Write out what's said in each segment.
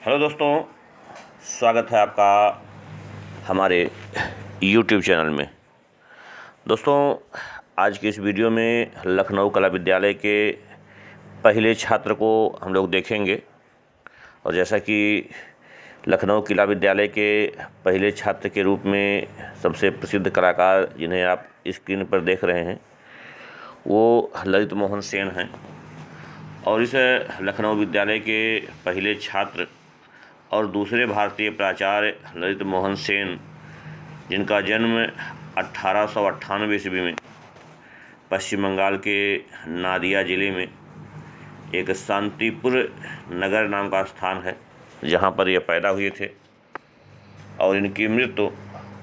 Hello दोस्तों, स्वागत है आपका हमारे YouTube चैनल में। दोस्तों, आज की इस वीडियो में लखनऊ कला विद्यालय के पहले छात्र को हम लोग देखेंगे। और जैसा कि लखनऊ कला विद्यालय के पहले छात्र के रूप में सबसे प्रसिद्ध कलाकार जिन्हें आप स्क्रीन पर देख रहे हैं वो ललित मोहन सेन हैं। और इस लखनऊ विद्यालय के पहले छात्र और दूसरे भारतीय प्राचार्य ललित मोहन सेन, जिनका जन्म 1898 ईस्वी में पश्चिम बंगाल के नादिया ज़िले में एक शांतिपुर नगर नाम का स्थान है, जहां पर ये पैदा हुए थे। और इनकी मृत्यु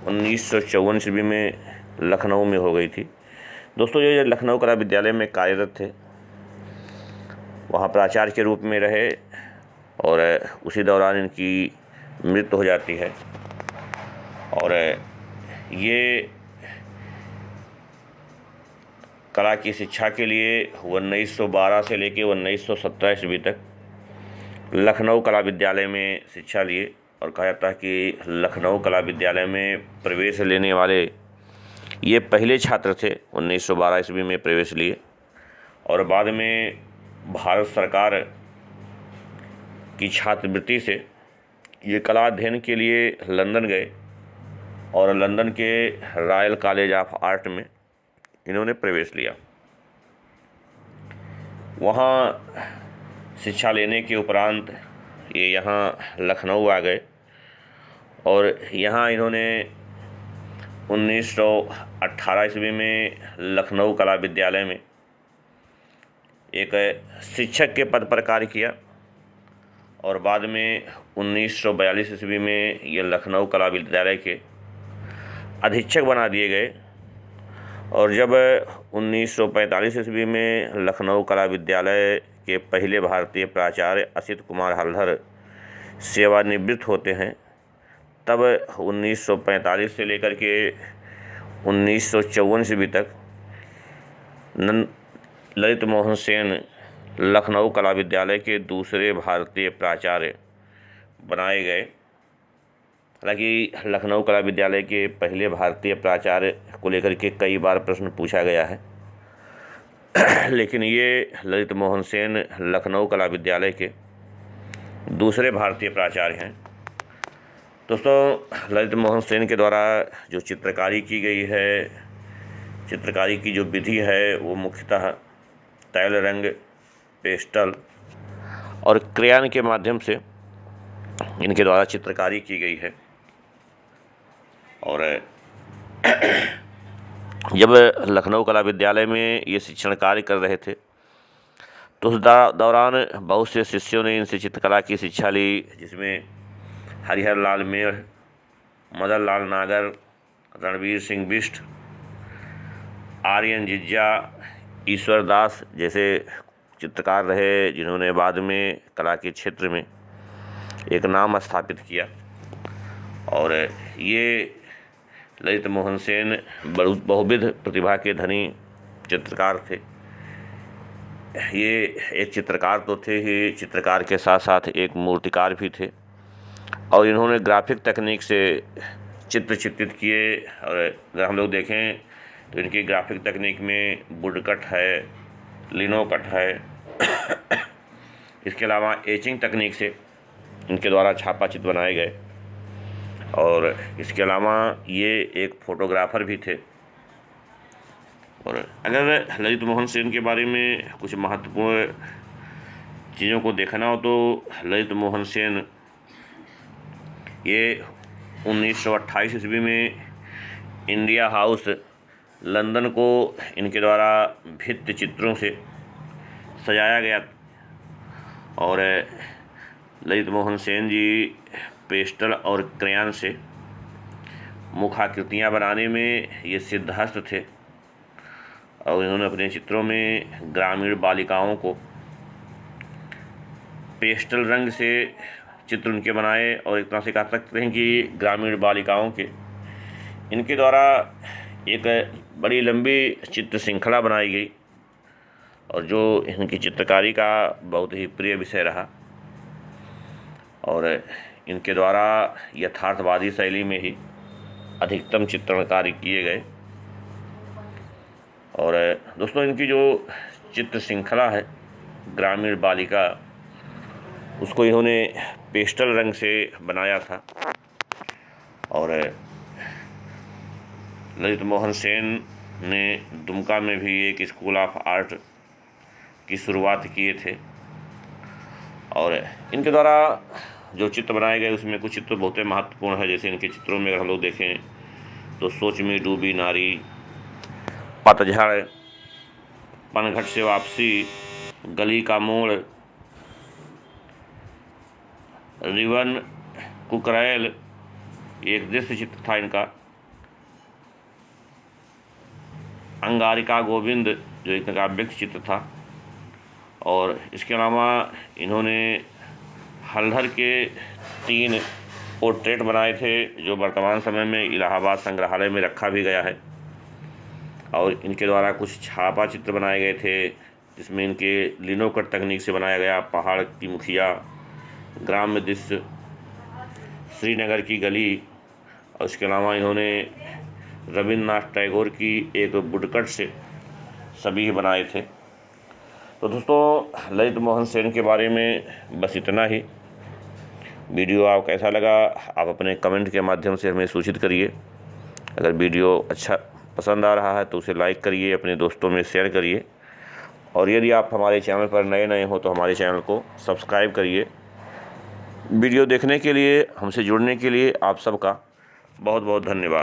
1954 ईस्वी में लखनऊ में हो गई थी। दोस्तों, ये लखनऊ कला विद्यालय में कार्यरत थे, वहाँ प्राचार्य के रूप में रहे और उसी दौरान इनकी मृत्यु हो जाती है। और ये कला की शिक्षा के लिए 1912 से लेकर 1917 ईस्वी तक लखनऊ कला विद्यालय में शिक्षा लिए। और कहा जाता है कि लखनऊ कला विद्यालय में प्रवेश लेने वाले ये पहले छात्र थे। 1912 ईस्वी में प्रवेश लिए और बाद में भारत सरकार की छात्रवृत्ति से ये कला अध्ययन के लिए लंदन गए और लंदन के रॉयल कॉलेज ऑफ आर्ट में इन्होंने प्रवेश लिया। वहाँ शिक्षा लेने के उपरांत ये यहाँ लखनऊ आ गए और यहाँ इन्होंने 1918 ईस्वी में लखनऊ कला विद्यालय में एक शिक्षक के पद पर कार्य किया। और बाद में 1942 ईस्वी में ये लखनऊ कला विद्यालय के अधीक्षक बना दिए गए। और जब 1945 ईस्वी में लखनऊ कला विद्यालय के पहले भारतीय प्राचार्य असित कुमार हल्दर सेवानिवृत्त होते हैं, तब 1945 से लेकर के 1954 ईस्वी तक ललित मोहन सेन लखनऊ कला विद्यालय के दूसरे भारतीय प्राचार्य बनाए गए। हालांकि लखनऊ कला विद्यालय के पहले भारतीय प्राचार्य को लेकर के कई बार प्रश्न पूछा गया है, लेकिन ये ललित मोहन सेन लखनऊ कला विद्यालय के दूसरे भारतीय प्राचार्य हैं। दोस्तों, ललित मोहन सेन के द्वारा जो चित्रकारी की गई है, चित्रकारी की जो विधि है वो मुख्यतः तैल रंग, पेस्टल और क्रेयॉन के माध्यम से इनके द्वारा चित्रकारी की गई है। और जब लखनऊ कला विद्यालय में ये शिक्षण कार्य कर रहे थे तो उस दौरान बहुत से शिष्यों ने इनसे चित्रकला की शिक्षा ली, जिसमें हरिहर लाल मेढ़, मदन लाल नागर, रणवीर सिंह बिष्ट, आर्यन जिज्जा, ईश्वर दास जैसे चित्रकार रहे, जिन्होंने बाद में कला के क्षेत्र में एक नाम स्थापित किया। और ये ललित मोहन सेन बहुविध प्रतिभा के धनी चित्रकार थे। ये एक चित्रकार तो थे ही, चित्रकार के साथ साथ एक मूर्तिकार भी थे। और इन्होंने ग्राफिक तकनीक से चित्र चित्रित किए। और अगर हम लोग देखें तो इनकी ग्राफिक तकनीक में वुड कट है, लिनो कट है। इसके अलावा एचिंग तकनीक से इनके द्वारा छापा चित्र बनाए गए। और इसके अलावा ये एक फोटोग्राफर भी थे। और अगर ललित मोहन सेन के बारे में कुछ महत्वपूर्ण चीज़ों को देखना हो तो ललित मोहन सेन ये 1928 ईस्वी में इंडिया हाउस लंदन को इनके द्वारा भित्ति चित्रों से सजाया गया। और ललित मोहन सेन जी पेस्टल और क्रेयॉन से मुखाकृतियाँ बनाने में ये सिद्धहस्त थे। और इन्होंने अपने चित्रों में ग्रामीण बालिकाओं को पेस्टल रंग से चित्र उनके बनाए। और इतना से कह सकते हैं कि ग्रामीण बालिकाओं के इनके द्वारा एक बड़ी लंबी चित्र श्रृंखला बनाई गई और जो इनकी चित्रकारी का बहुत ही प्रिय विषय रहा। और इनके द्वारा यथार्थवादी शैली में ही अधिकतम चित्रण कार्य किए गए। और दोस्तों इनकी जो चित्र श्रृंखला है ग्रामीण बालिका, उसको इन्होंने पेस्टल रंग से बनाया था। और ललित मोहन सेन ने दुमका में भी एक स्कूल ऑफ आर्ट की शुरुआत किए थे। और इनके द्वारा जो चित्र बनाए गए उसमें कुछ चित्र बहुत ही महत्वपूर्ण है। जैसे इनके चित्रों में अगर हम लोग देखें तो सोच में डूबी नारी, पतझड़, पनघट से वापसी, गली का मोड़, रिवन, कुकरैल, एक दृश्य चित्र था इनका। अंगारिका गोविंद जो एक व्यक्ति चित्र था। और इसके अलावा इन्होंने हल्धर के 3 पोर्ट्रेट बनाए थे जो वर्तमान समय में इलाहाबाद संग्रहालय में रखा भी गया है। और इनके द्वारा कुछ छापा चित्र बनाए गए थे जिसमें इनके लिनोकट तकनीक से बनाया गया पहाड़ की मुखिया, ग्राम्य दृश्य, श्रीनगर की गली। और इसके अलावा इन्होंने रविन्द्रनाथ टैगोर की एक वुडकट से सभी बनाए थे। तो दोस्तों ललित मोहन सेन के बारे में बस इतना ही। वीडियो आपको कैसा लगा आप अपने कमेंट के माध्यम से हमें सूचित करिए। अगर वीडियो अच्छा पसंद आ रहा है तो उसे लाइक करिए, अपने दोस्तों में शेयर करिए। और यदि आप हमारे चैनल पर नए हो तो हमारे चैनल को सब्सक्राइब करिए। वीडियो देखने के लिए, हमसे जुड़ने के लिए आप सबका बहुत बहुत धन्यवाद।